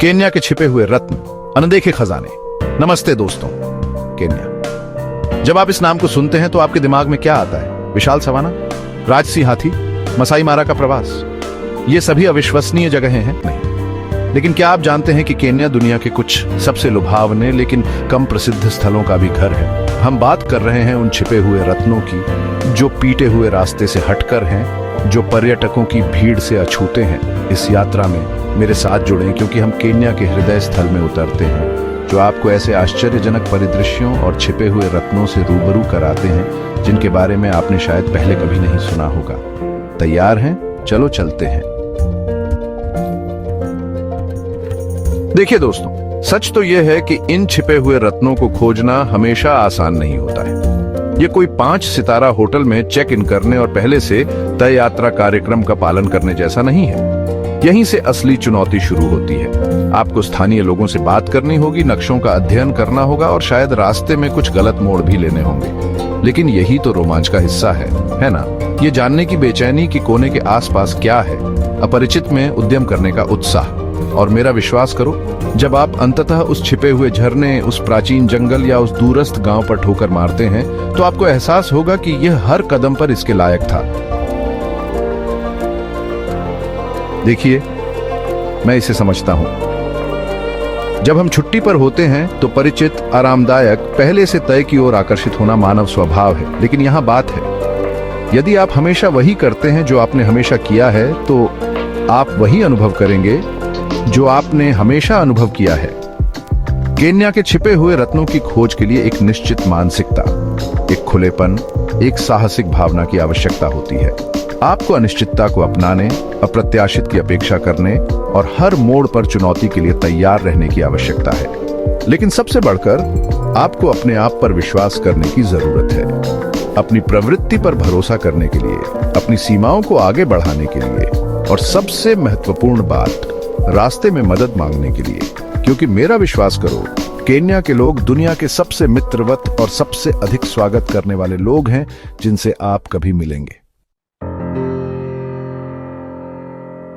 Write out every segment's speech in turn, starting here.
Kenya के छिपे हुए रत्न, अनदेखे खजाने। नमस्ते दोस्तों। केन्या, जब आप इस नाम को सुनते हैं तो आपके दिमाग में क्या आता है? विशाल सवाना, राजसी हाथी, मसाई मारा का प्रवास? ये सभी अविश्वसनीय जगहें हैं? नहीं। लेकिन क्या आप जानते हैं कि केन्या दुनिया के कुछ सबसे लुभावने लेकिन कम प्रसिद्ध स्थलों का भी घर है? हम बात कर रहे हैं उन छिपे हुए रत्नों की जो पीटे हुए रास्ते से हटकर हैं, जो पर्यटकों की भीड़ से अछूते हैं। इस यात्रा में मेरे साथ जुड़ें, क्योंकि हम केन्या के हृदय स्थल में उतरते हैं जो आपको ऐसे आश्चर्यजनक परिदृश्यों और छिपे हुए रत्नों से रूबरू कराते हैं जिनके बारे में आपने शायद पहले कभी नहीं सुना होगा। तैयार हैं? चलो चलते हैं। देखिए दोस्तों, सच तो यह है कि इन छिपे हुए रत्नों को खोजना हमेशा आसान नहीं होता है। ये कोई 5 सितारा होटल में चेक इन करने और पहले से तय यात्रा कार्यक्रम का पालन करने जैसा नहीं है। यहीं से असली चुनौती शुरू होती है। आपको स्थानीय लोगों से बात करनी होगी, नक्शों का अध्ययन करना होगा और शायद रास्ते में कुछ गलत मोड़ भी लेने होंगे। लेकिन यही तो रोमांच का हिस्सा है ना? ये जानने की बेचैनी कि कोने के आसपास क्या है, अपरिचित में उद्यम करने का उत्साह। और मेरा विश्वास करो, जब आप अंततः उस छिपे हुए झरने, उस प्राचीन जंगल या उस दूरस्थ गांव पर ठोकर मारते हैं तो आपको एहसास होगा कि यह हर कदम पर इसके लायक था। देखिए, मैं इसे समझता हूं। जब हम छुट्टी पर होते हैं तो परिचित, आरामदायक, पहले से तय की ओर आकर्षित होना मानव स्वभाव है। लेकिन यहां बात है, यदि आप हमेशा वही करते हैं जो आपने हमेशा किया है, तो आप वही अनुभव करेंगे जो आपने हमेशा अनुभव किया है। केन्या के छिपे हुए रत्नों की खोज के लिए एक निश्चित मानसिकता, एक खुलेपन, एक साहसिक भावना की आवश्यकता होती है। आपको अनिश्चितता को अपनाने, अप्रत्याशित की अपेक्षा करने और हर मोड़ पर चुनौती के लिए तैयार रहने की आवश्यकता है। लेकिन सबसे बढ़कर आपको अपने आप पर विश्वास करने की जरूरत है, अपनी प्रवृत्ति पर भरोसा करने के लिए, अपनी सीमाओं को आगे बढ़ाने के लिए और सबसे महत्वपूर्ण बात, रास्ते में मदद मांगने के लिए। क्योंकि मेरा विश्वास करो, केन्या के लोग दुनिया के सबसे मित्रवत और सबसे अधिक स्वागत करने वाले लोग हैं जिनसे आप कभी मिलेंगे।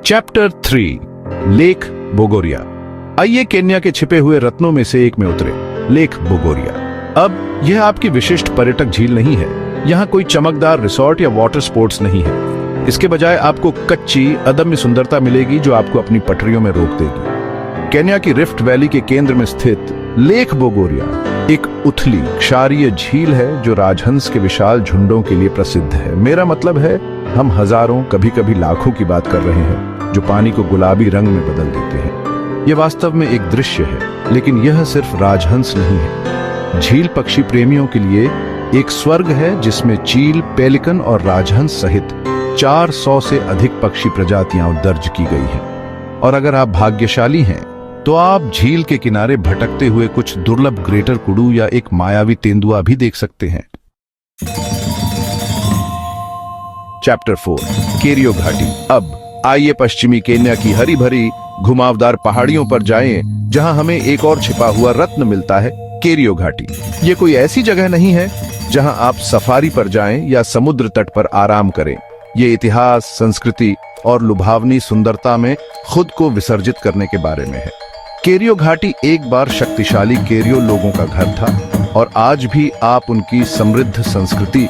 Chapter 3, lake Bogoria. आइए केन्या के छिपे हुए रत्नों में से एक में उतरे, लेक बोगोरिया। अब यह आपकी विशिष्ट पर्यटक झील नहीं है। यहाँ कोई चमकदार रिसोर्ट या वाटर स्पोर्ट्स नहीं है। इसके बजाय आपको कच्ची, अदम्य सुंदरता मिलेगी जो आपको अपनी पटरियों में रोक देगी। केन्या की रिफ्ट वैली के केंद्र में स्थित लेक बोगोरिया एक उथली, क्षारीय झील है जो राजहंस के विशाल झुंडों के लिए प्रसिद्ध है। मेरा मतलब है, हम हजारों, कभी कभी लाखों की बात कर रहे हैं जो पानी को गुलाबी रंग में बदल देते हैं। यह वास्तव में एक दृश्य है, लेकिन यह सिर्फ राजहंस नहीं है। झील पक्षी प्रेमियों के लिए एक स्वर्ग है जिसमें चील, पेलिकन और राजहंस सहित 400 से अधिक पक्षी प्रजातियां दर्ज की गई हैं। और अगर आप भाग्यशाली हैं तो आप झील के किनारे भटकते हुए कुछ दुर्लभ ग्रेटर कुडू या एक मायावी तेंदुआ भी देख सकते हैं। चैप्टर 4, केरियो घाटी। अब आइए पश्चिमी केन्या की हरी भरी घुमावदार पहाड़ियों पर जाएं, जहां हमें एक और छिपा हुआ रत्न मिलता है, केरियो घाटी। ये कोई ऐसी जगह नहीं है जहां आप सफारी पर जाएं या समुद्र तट पर आराम करें। ये इतिहास, संस्कृति और लुभावनी सुंदरता में खुद को विसर्जित करने के बारे में है। केरियो घाटी एक बार शक्तिशाली केरियो लोगों का घर था और आज भी आप उनकी समृद्ध संस्कृति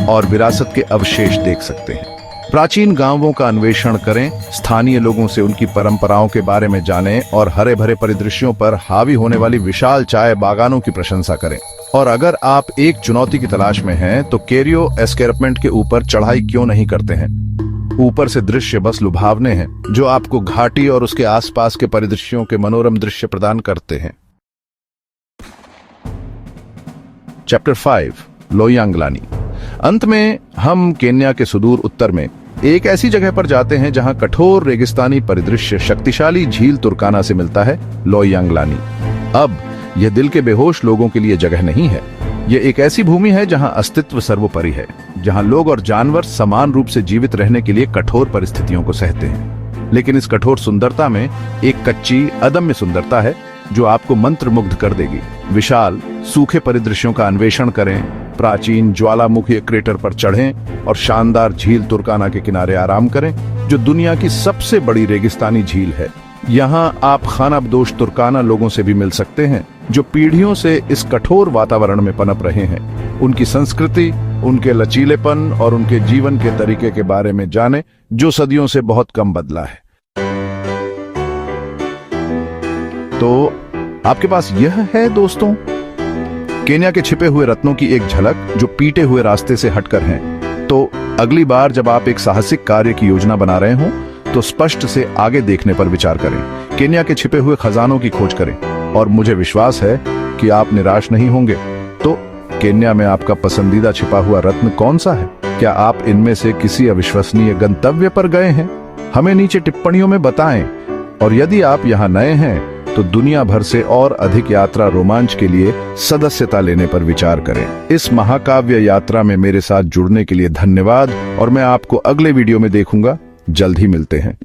और विरासत के अवशेष देख सकते हैं। प्राचीन गांवों का अन्वेषण करें, स्थानीय लोगों से उनकी परंपराओं के बारे में जानें और हरे भरे परिदृश्यों पर हावी होने वाली विशाल चाय बागानों की प्रशंसा करें। और अगर आप एक चुनौती की तलाश में हैं तो केरियो एस्केर्पमेंट के ऊपर चढ़ाई क्यों नहीं करते हैं? ऊपर से दृश्य बस लुभावने हैं जो आपको घाटी और उसके आसपास के परिदृश्यों के मनोरम दृश्य प्रदान करते हैं। चैप्टर 5, लोयांगलानी। अंत में हम केन्या के सुदूर उत्तर में एक ऐसी जगह पर जाते हैं जहां कठोर रेगिस्तानी परिदृश्य शक्तिशाली झील तुर्काना से मिलता है, लोयांगलानी। अब यह दिल के बेहोश लोगों के लिए जगह नहीं है। यह एक ऐसी भूमि है जहां अस्तित्व सर्वोपरि है, जहां लोग और जानवर समान रूप से जीवित रहने के लिए कठोर परिस्थितियों को सहते हैं। लेकिन इस कठोर सुंदरता में एक कच्ची, अदम्य सुंदरता है जो आपको मंत्रमुग्ध कर देगी। विशाल, सूखे परिदृश्यों का अन्वेषण करें, प्राचीन ज्वालामुखी क्रेटर पर चढ़ें और शानदार झील तुर्काना के किनारे आराम करें, जो दुनिया की सबसे बड़ी रेगिस्तानी झील है। यहाँ आप खानाबदोश तुर्काना लोगों से भी मिल सकते हैं जो पीढ़ियों से इस कठोर वातावरण में पनप रहे हैं। उनकी संस्कृति, उनके लचीलेपन और उनके जीवन के तरीके के बारे में जाने जो सदियों से बहुत कम बदला है। तो आपके पास यह है दोस्तों, केन्या के छिपे हुए रत्नों की एक झलक जो पीटे हुए रास्ते से हटकर हैं। तो अगली बार जब आप एक साहसिक कार्य की योजना बना रहे हों तो स्पष्ट से आगे देखने पर विचार करें, केन्या के छिपे हुए खजानों की खोज करें और मुझे विश्वास है कि आप निराश नहीं होंगे। तो केन्या में आपका पसंदीदा छिपा हुआ रत्न कौन सा है? क्या आप इनमें से किसी अविश्वसनीय गंतव्य पर गए हैं? हमें नीचे टिप्पणियों में बताएं। और यदि आप यहाँ नए हैं तो दुनिया भर से और अधिक यात्रा रोमांच के लिए सदस्यता लेने पर विचार करें। इस महाकाव्य यात्रा में मेरे साथ जुड़ने के लिए धन्यवाद और मैं आपको अगले वीडियो में देखूंगा। जल्द ही मिलते हैं।